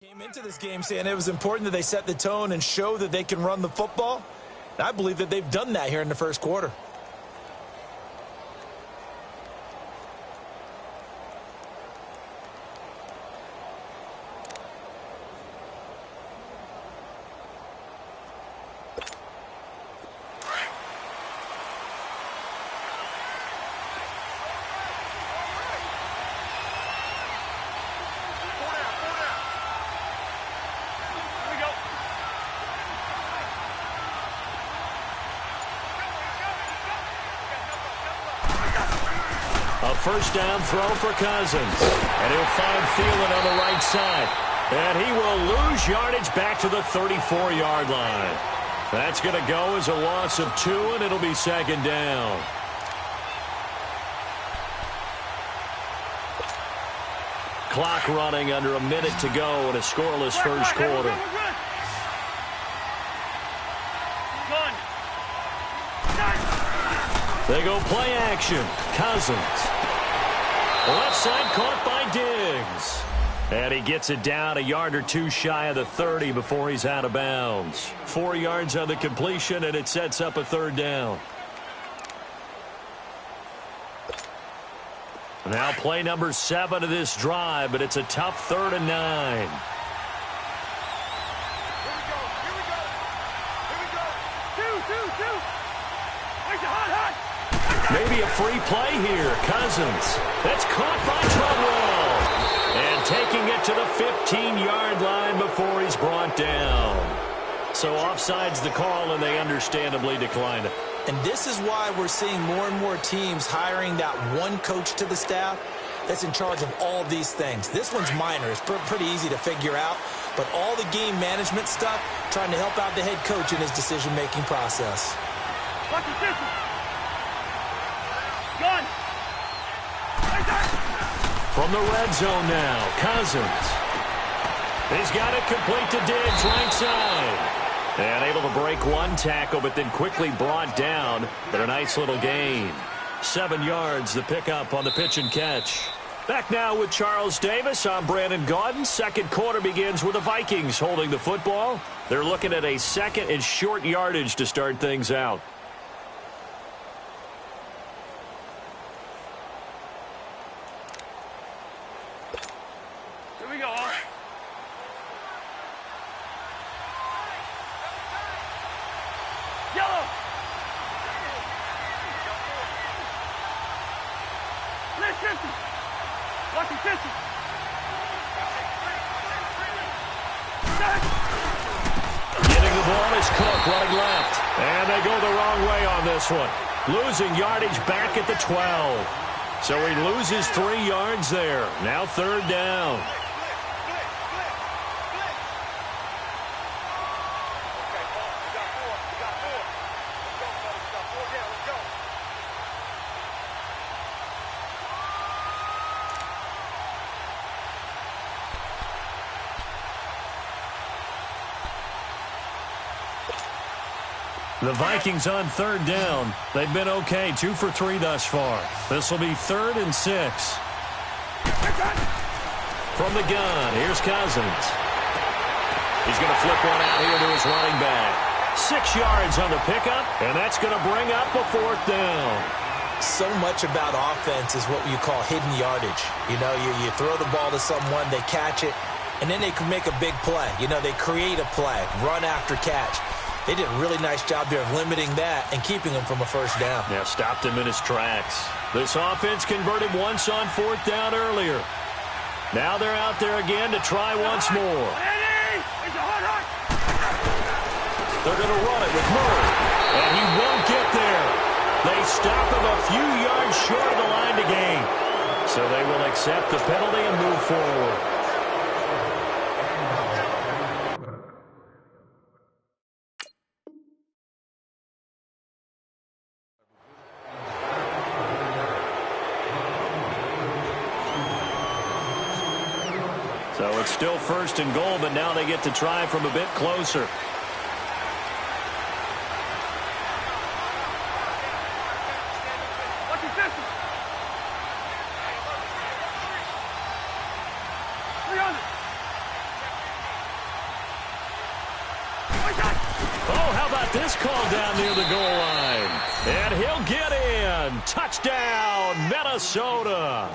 Came into this game saying it was important that they set the tone and show that they can run the football. And I believe that they've done that here in the first quarter. A first down throw for Cousins. And he'll find Thielen on the right side. And he will lose yardage back to the 34-yard line. That's going to go as a loss of 2, and it'll be second down. Clock running under a minute to go in a scoreless first quarter. They go play action. Cousins. Left side caught by Diggs. And he gets it down a yard or two shy of the 30 before he's out of bounds. 4 yards on the completion, and it sets up a third down. Now play number 7 of this drive, but it's a tough 3rd and 9. Maybe a free play here. Cousins. That's caught by Treadwell. And taking it to the 15-yard line before he's brought down. So offside's the call, and they understandably declined it. And this is why we're seeing more and more teams hiring that one coach to the staff that's in charge of all of these things. This one's minor. It's pretty easy to figure out. But all the game management stuff, trying to help out the head coach in his decision-making process. From the red zone now, Cousins. He's got it complete to Diggs, right side. And able to break one tackle, but then quickly brought down. But a nice little gain. 7 yards, the pickup on the pitch and catch. Back now with Charles Davis. I'm Brandon Gaudin. Second quarter begins with the Vikings holding the football. They're looking at a second and short yardage to start things out. Getting the ball is Cook running left. And they go the wrong way on this one. Losing yardage back at the 12. So he loses 3 yards there. Now third down. The Vikings on third down. They've been okay, 2 for 3 thus far. This will be 3rd and 6. From the gun, here's Cousins. He's going to flip one out here to his running back. 6 yards on the pickup, and that's going to bring up a 4th down. So much about offense is what you call hidden yardage. You know, you throw the ball to someone, they catch it, and then they can make a big play. You know, they create a play, run after catch. They did a really nice job there of limiting that and keeping him from a first down. Yeah, stopped him in his tracks. This offense converted once on 4th down earlier. Now they're out there again to try once more. They're going to run it with Murray, and he won't get there. They stop him a few yards short of the line to gain. So they will accept the penalty and move forward. So it's still 1st and goal, but now they get to try from a bit closer. Oh, how about this call down near the goal line? And he'll get in. Touchdown, Minnesota.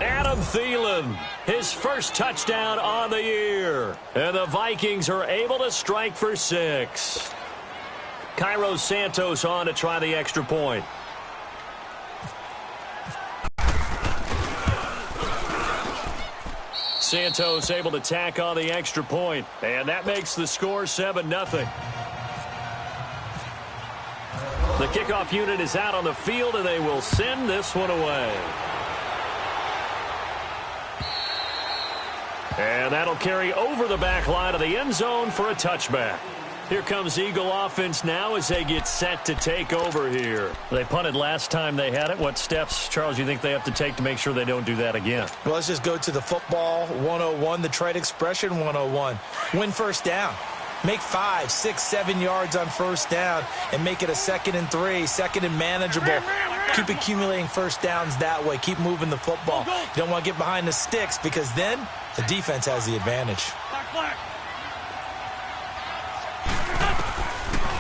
Adam Thielen, his first touchdown on the year. And the Vikings are able to strike for 6. Cairo Santos on to try the extra point. Santos able to tack on the extra point, and that makes the score 7-0. The kickoff unit is out on the field, and they will send this one away. And that'll carry over the back line of the end zone for a touchback. Here comes Eagle offense now as they get set to take over here. They punted last time they had it. What steps, Charles, you think they have to take to make sure they don't do that again? Well, let's just go to the football 101, the trade expression 101. Win first down. Make 5, 6, 7 yards on first down and make it a 2nd and 3, 2nd and manageable. Keep accumulating first downs that way. Keep moving the football. You don't want to get behind the sticks because then the defense has the advantage.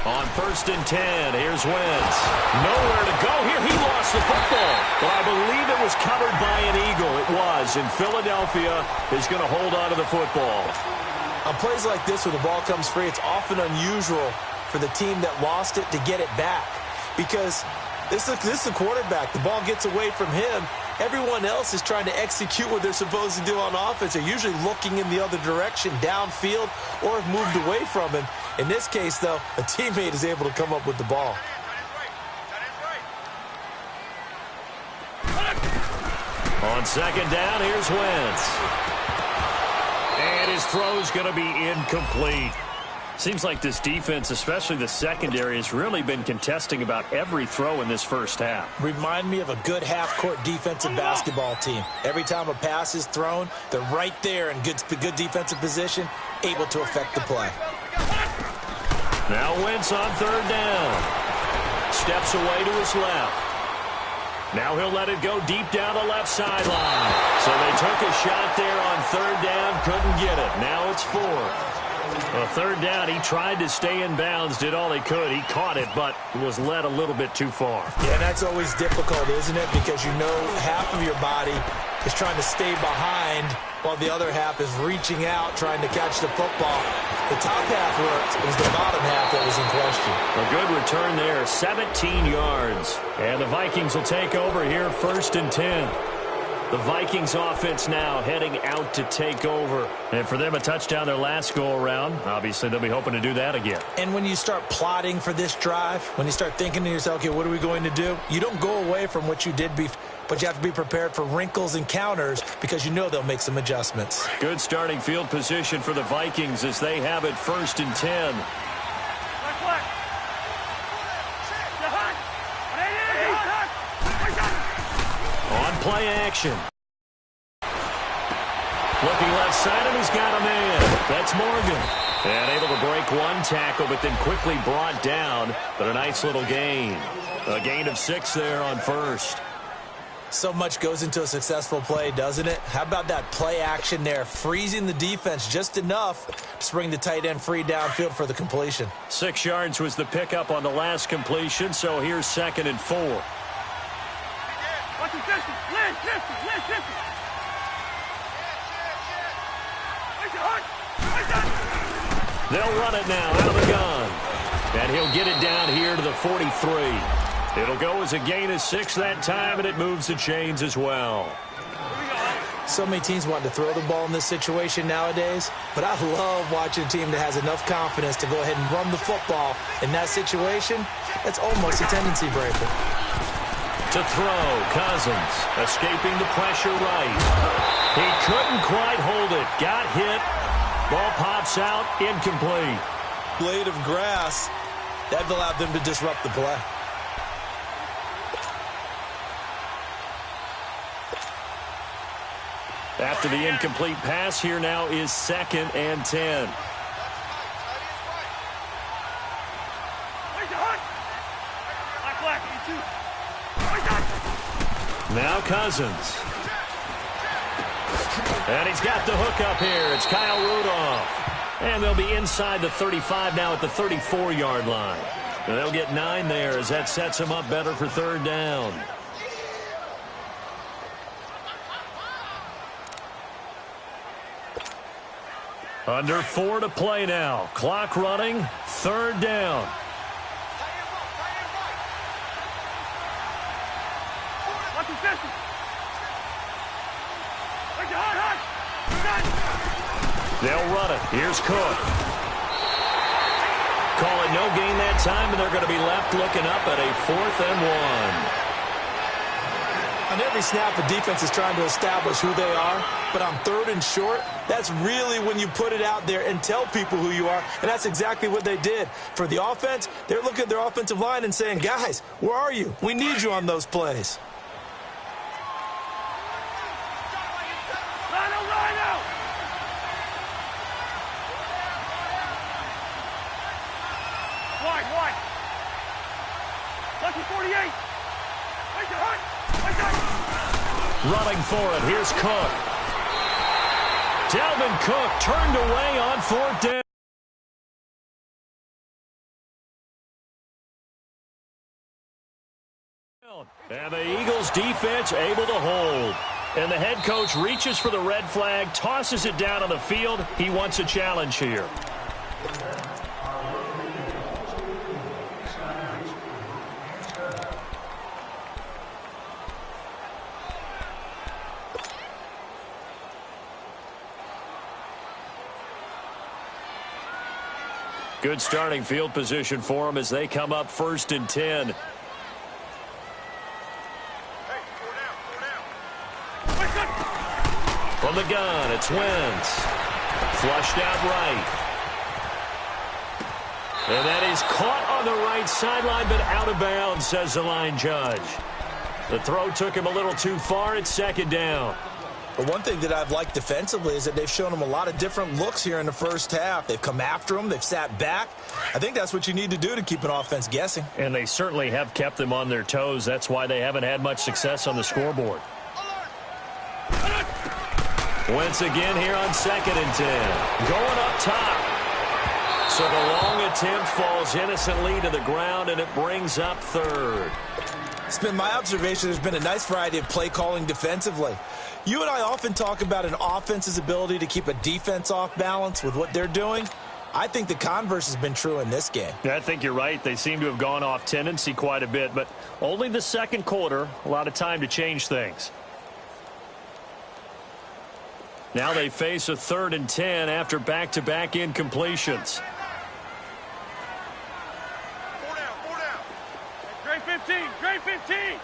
On 1st and 10, here's Wentz. Nowhere to go here. He lost the football. But I believe it was covered by an Eagle. It was. And Philadelphia is going to hold on to the football. On plays like this where the ball comes free, it's often unusual for the team that lost it to get it back. Because this is the quarterback. The ball gets away from him. Everyone else is trying to execute what they're supposed to do on offense. They're usually looking in the other direction, downfield, or have moved away from him. In this case, though, a teammate is able to come up with the ball. On 2nd down, here's Wentz. And his throw's going to be incomplete. Seems like this defense, especially the secondary, has really been contesting about every throw in this first half. Remind me of a good half-court defensive basketball team. Every time a pass is thrown, they're right there in good defensive position, able to affect the play. Now Wentz on 3rd down. Steps away to his left. Now he'll let it go deep down the left sideline. So they took a shot there on 3rd down, couldn't get it. Now it's 4th. Well, 3rd down, he tried to stay in bounds, did all he could. He caught it, but was led a little bit too far. Yeah, that's always difficult, isn't it? Because you know half of your body is trying to stay behind while the other half is reaching out, trying to catch the football. The top half worked. It was the bottom half that was in question. A good return there, 17 yards. And the Vikings will take over here 1st and 10. The Vikings offense now heading out to take over. And for them, a touchdown their last go-around. Obviously, they'll be hoping to do that again. And when you start plotting for this drive, when you start thinking to yourself, okay, what are we going to do? You don't go away from what you did before, but you have to be prepared for wrinkles and counters because you know they'll make some adjustments. Good starting field position for the Vikings as they have it 1st and 10. On play action. Looking left side, and he's got a man. That's Morgan. And able to break one tackle, but then quickly brought down. But a nice little gain. A gain of 6 there on 1st. So much goes into a successful play, doesn't it? How about that play action there, freezing the defense just enough to bring the tight end free downfield for the completion. 6 yards was the pickup on the last completion, so here's 2nd and 4. They'll run it now out of the gun. And he'll get it down here to the 43. It'll go as a gain of 6 that time, and it moves the chains as well. So many teams want to throw the ball in this situation nowadays, but I love watching a team that has enough confidence to go ahead and run the football. In that situation, that's almost a tendency breaker. To throw, Cousins, escaping the pressure right. He couldn't quite hold it. Got hit. Ball pops out, incomplete. Blade of grass. That allowed them to disrupt the play. After the incomplete pass, here now is 2nd and 10. Now Cousins. And he's got the hook up here. It's Kyle Rudolph. And they'll be inside the 35 now at the 34-yard line. And they'll get 9 there as that sets them up better for third down. Under 4 to play now. Clock running. Third down. They'll run it. Here's Cook. Call it no gain that time, and they're going to be left looking up at a 4th and 1. On every snap, the defense is trying to establish who they are, but on 3rd and short, that's really when you put it out there and tell people who you are, and that's exactly what they did. For the offense, they're looking at their offensive line and saying, guys, where are you? We need you on those plays. Running for it. Here's Cook. Dalvin Cook turned away on 4th down. And the Eagles defense able to hold. And the head coach reaches for the red flag, tosses it down on the field. He wants a challenge here. Good starting field position for them as they come up 1st and 10. From the gun, it's Wentz. Flushed out right. And that is caught on the right sideline, but out of bounds, says the line judge. The throw took him a little too far. It's 2nd down. But one thing that I've liked defensively is that they've shown them a lot of different looks here in the first half. They've come after them. They've sat back. I think that's what you need to do to keep an offense guessing. And they certainly have kept them on their toes. That's why they haven't had much success on the scoreboard. Wentz again here on 2nd and 10. Going up top. So the long attempt falls innocently to the ground, and it brings up 3rd. It's been my observation there's been a nice variety of play calling defensively. You and I often talk about an offense's ability to keep a defense off balance with what they're doing. I think the converse has been true in this game. Yeah, I think you're right. They seem to have gone off tendency quite a bit, but only the 2nd quarter, a lot of time to change things. Now they face a 3rd and 10 after back-to-back incompletions. 15.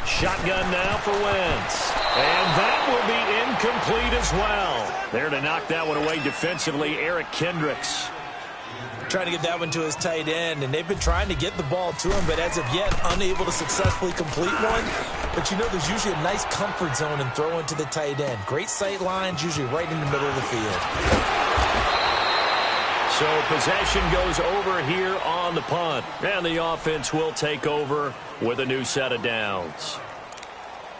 Shotgun now for Wentz. And that will be incomplete as well. There to knock that one away defensively, Eric Kendricks. Trying to get that one to his tight end, and they've been trying to get the ball to him, but as of yet, unable to successfully complete one. But you know there's usually a nice comfort zone in throwing to the tight end. Great sight lines, usually right in the middle of the field. So possession goes over here on the punt. And the offense will take over with a new set of downs.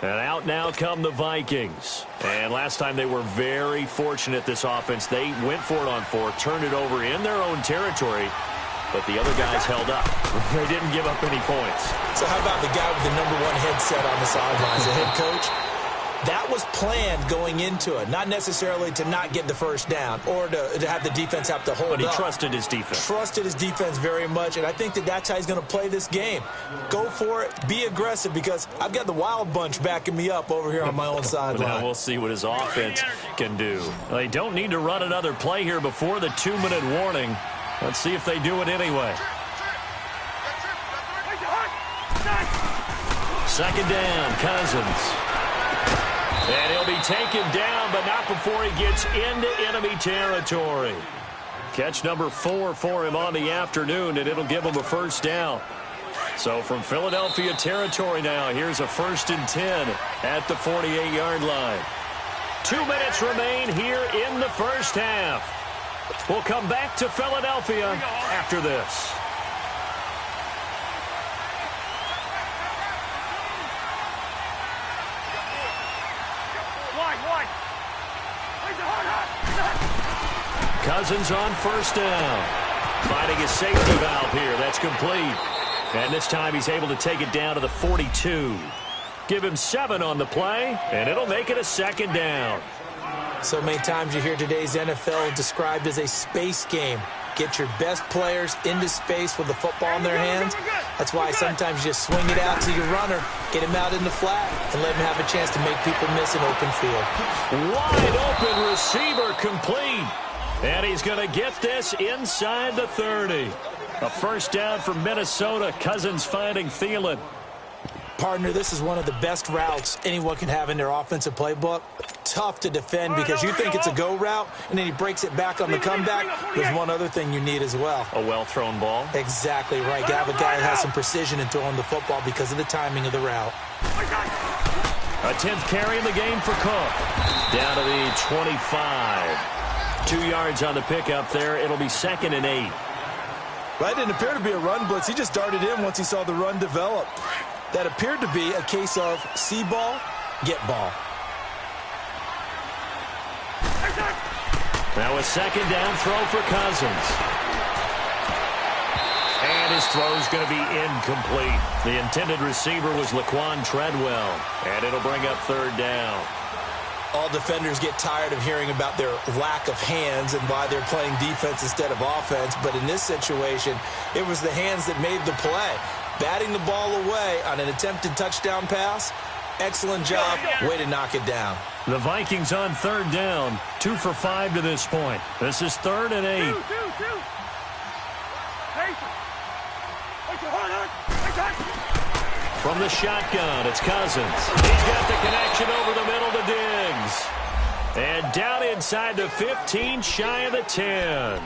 And out now come the Vikings. And last time they were very fortunate, this offense. They went for it on 4th, turned it over in their own territory, but the other guys held up. They didn't give up any points. So how about the guy with the #1 headset on the sidelines, the head coach? That was planned going into it, not necessarily to not get the first down or to have the defense have to hold up. But he trusted his defense. Trusted his defense very much, and I think that that's how he's going to play this game. Go for it, be aggressive, because I've got the wild bunch backing me up over here on my own sideline. Now we'll see what his offense can do. They don't need to run another play here before the 2-minute warning. Let's see if they do it anyway. 2nd down, Cousins. And he'll be taken down, but not before he gets into enemy territory. Catch number 4 for him on the afternoon, and it'll give him a first down. So from Philadelphia territory now, here's a 1st and 10 at the 48-yard line. 2 minutes remain here in the first half. We'll come back to Philadelphia after this. Cousins on first down. Finding his safety valve here. That's complete. And this time he's able to take it down to the 42. Give him 7 on the play, and it'll make it a second down. So many times you hear today's NFL described as a space game. Get your best players into space with the football in their hands. That's why sometimes you just swing it out to your runner, get him out in the flat, and let him have a chance to make people miss an open field. Wide open receiver complete. And he's going to get this inside the 30. A first down for Minnesota. Cousins finding Thielen. Partner, this is one of the best routes anyone can have in their offensive playbook. Tough to defend because you think it's a go route, and then he breaks it back on the comeback. There's one other thing you need as well. A well-thrown ball. Exactly right. You have a guy that has some precision in throwing the football because of the timing of the route. A 10th carry in the game for Cook. Down to the 25. 2 yards on the pickup there. It'll be 2nd and 8. Well, it didn't appear to be a run blitz. He just darted in once he saw the run develop. That appeared to be a case of see ball, get ball. Now a second down throw for Cousins. And his throw's going to be incomplete. The intended receiver was Laquan Treadwell. And it'll bring up 3rd down. All defenders get tired of hearing about their lack of hands and why they're playing defense instead of offense. But in this situation, it was the hands that made the play. Batting the ball away on an attempted touchdown pass. Excellent job. Way to knock it down. The Vikings on 3rd down. 2 for 5 to this point. This is 3rd and 8. From the shotgun, it's Cousins. He's got the connection over the middle to Diggs. And down inside the 15, shy of the 10.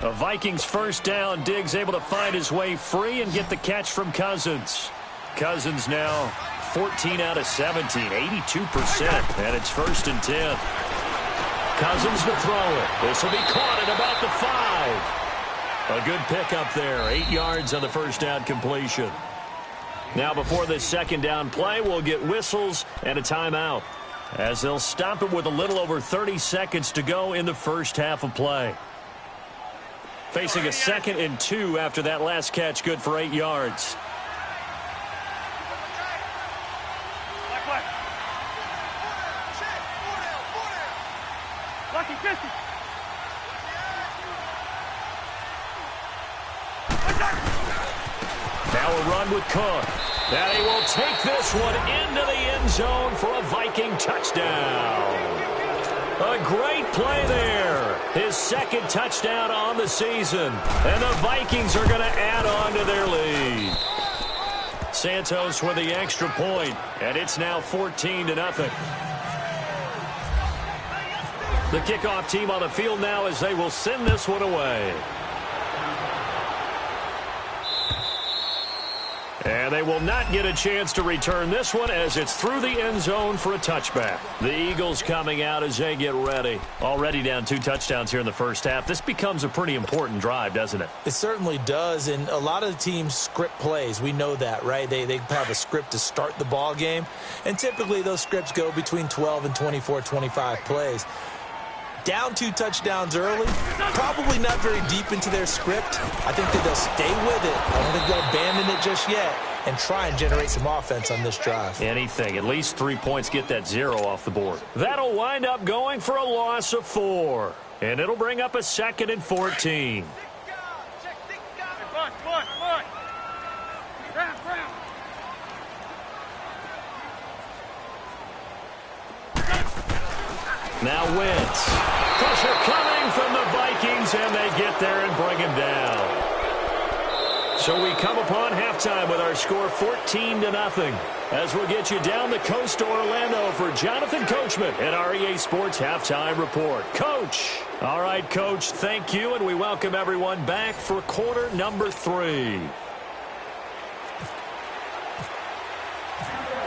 A Vikings first down. Diggs able to find his way free and get the catch from Cousins. Cousins now 14 out of 17, 82%. And it's 1st and 10. Cousins to throw it. This will be caught at about the 5. A good pickup there. 8 yards on the first down completion. Now before this second down play, we'll get whistles and a timeout, as they'll stop it with a little over 30 seconds to go in the first half of play. Facing a 2nd and 2 after that last catch, good for 8 yards. Now a run with Cook. And he will take this one into the end zone for a Viking touchdown. A great play there. His 2nd touchdown on the season. And the Vikings are going to add on to their lead. Santos with the extra point, and it's now 14-0. The kickoff team on the field now as they will send this one away. And they will not get a chance to return this one as it's through the end zone for a touchback. The Eagles coming out as they get ready. Already down 2 touchdowns here in the first half. This becomes a pretty important drive, doesn't it? It certainly does, and a lot of the teams script plays. We know that, right? They have a script to start the ball game, and typically those scripts go between 12 and 24, 25 plays. Down 2 touchdowns early, probably not very deep into their script. I think that they'll stay with it. I don't think they'll abandon it just yet and try and generate some offense on this drive. Anything. At least 3 points, get that 0 off the board. That'll wind up going for a loss of 4. And it'll bring up a 2nd and 14. Now Wentz. Pressure coming from the Vikings, and they get there and bring him down. So we come upon halftime with our score 14-0. As we'll get you down the coast to Orlando for Jonathan Coachman at our EA Sports Halftime Report. Coach. All right, Coach, thank you, and we welcome everyone back for quarter number 3.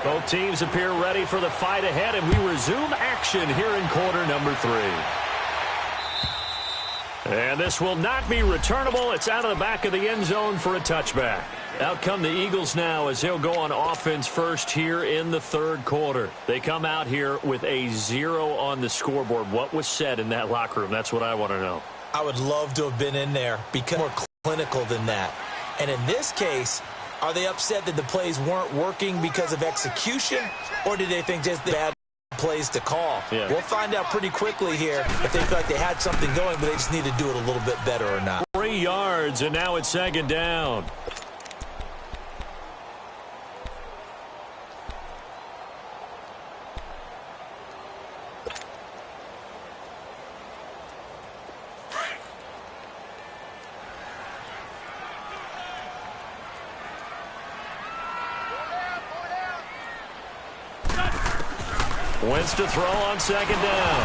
Both teams appear ready for the fight ahead, and we resume action here in quarter number 3. And this will not be returnable. It's out of the back of the end zone for a touchback. Out come the Eagles now as they'll go on offense first here in the 3rd quarter. They come out here with a 0 on the scoreboard. What was said in that locker room? That's what I want to know. I would love to have been in there because more clinical than that. And in this case, are they upset that the plays weren't working because of execution, or did they think just the bad plays to call? Yeah. We'll find out pretty quickly here if they feel like they had something going, but they just need to do it a little bit better or not. 3 yards, and now it's second down. Wentz to throw on second down.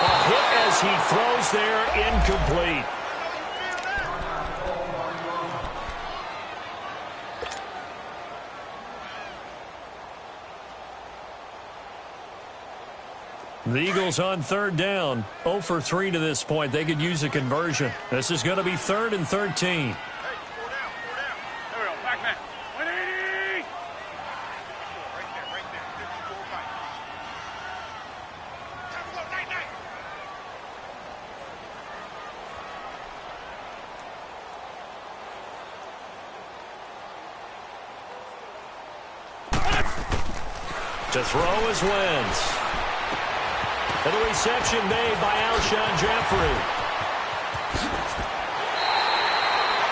A hit as he throws there, incomplete. The Eagles on third down. 0 for 3 to this point. They could use a conversion. This is going to be 3rd and 13. To throw is Wentz. And the reception made by Alshon Jeffrey.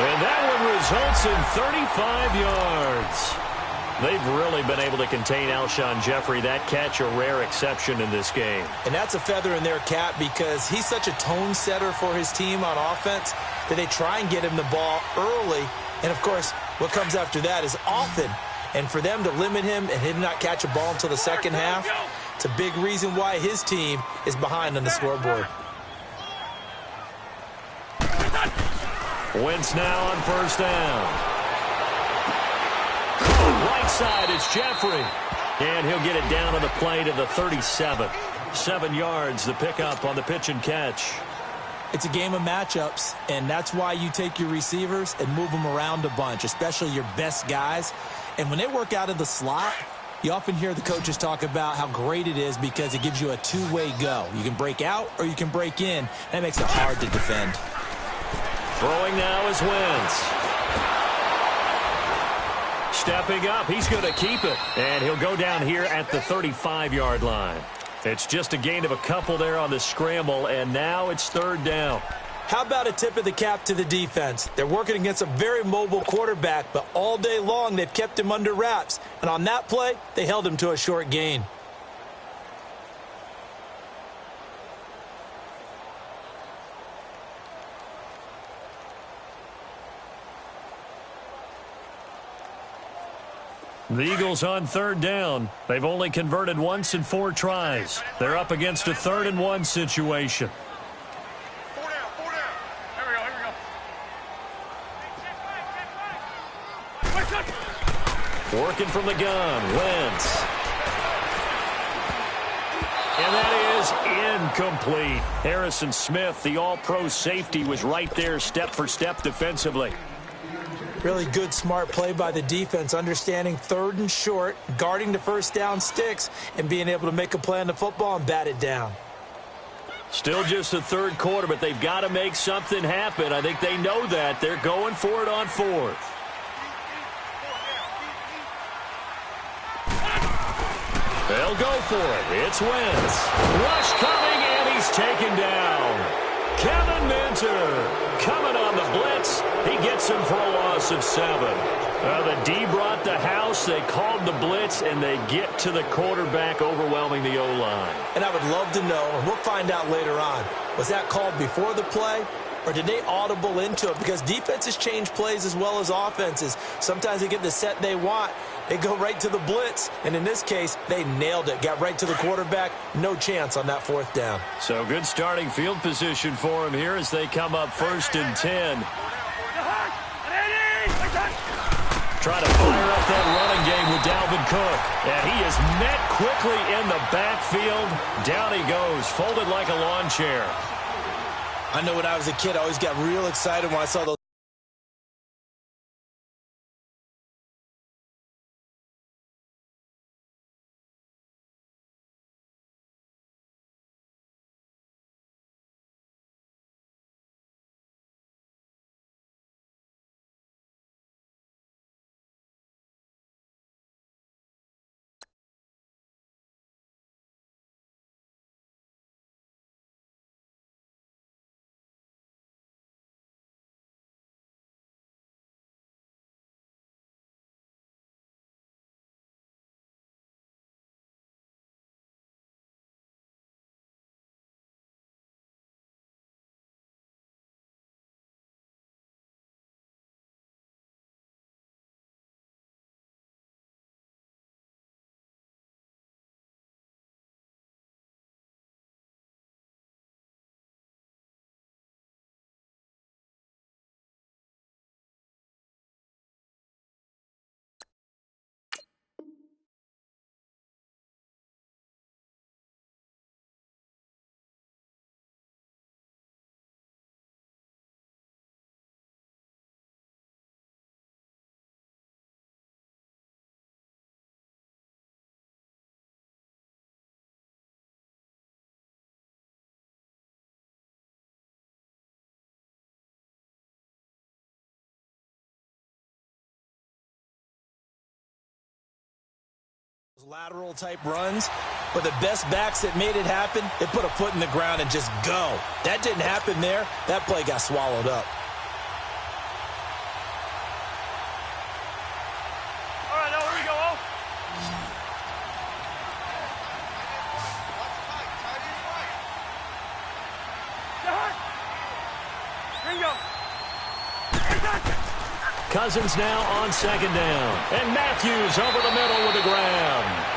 And that one results in 35 yards. They've really been able to contain Alshon Jeffrey. That catch a rare exception in this game. And that's a feather in their cap because he's such a tone setter for his team on offense that they try and get him the ball early. And, of course, what comes after that is often. And for them to limit him and him not catch a ball until the second half, it's a big reason why his team is behind on the scoreboard. Wentz now on first down. Right side, it's Jeffrey. And he'll get it down on the play to the 37. 7 yards, the pickup on the pitch and catch. It's a game of matchups, and that's why you take your receivers and move them around a bunch, especially your best guys. And when they work out of the slot, you often hear the coaches talk about how great it is because it gives you a two-way go. You can break out or you can break in. That makes it hard to defend. Throwing now is Wentz. Stepping up, he's going to keep it. And he'll go down here at the 35-yard line. It's just a gain of a couple there on the scramble, and now it's third down. How about a tip of the cap to the defense? They're working against a very mobile quarterback, but all day long they've kept him under wraps. And on that play, they held him to a short gain. The Eagles on third down. They've only converted once in 4 tries. They're up against a 3rd and 1 situation. Working from the gun, Wentz. And that is incomplete. Harrison Smith, the all-pro safety, was right there step for step defensively. Really good, smart play by the defense, understanding 3rd and short, guarding the first down sticks, and being able to make a play on the football and bat it down. Still just the 3rd quarter, but they've got to make something happen. I think they know that. They're going for it on 4th. They'll go for it. It's Wentz. Rush coming, and he's taken down. Kevin Minter coming on the blitz. He gets him for a loss of 7. The D brought the house. They called the blitz, and they get to the quarterback, overwhelming the O-line. And I would love to know, and we'll find out later on, was that called before the play, or did they audible into it? Because defenses change plays as well as offenses. Sometimes they get the set they want. They go right to the blitz, and in this case, they nailed it. Got right to the quarterback. No chance on that 4th down. So good starting field position for him here as they come up 1st and 10. Trying to fire up that running game with Dalvin Cook. And he is met quickly in the backfield. Down he goes, folded like a lawn chair. I know when I was a kid, I always got real excited when I saw those Lateral type runs, but the best backs that made it happen, they put a foot in the ground and just go. That didn't happen there. That play got swallowed up. All right, now here we go. Bingo. Cousins now on second down. And Matthews over the middle with the grab.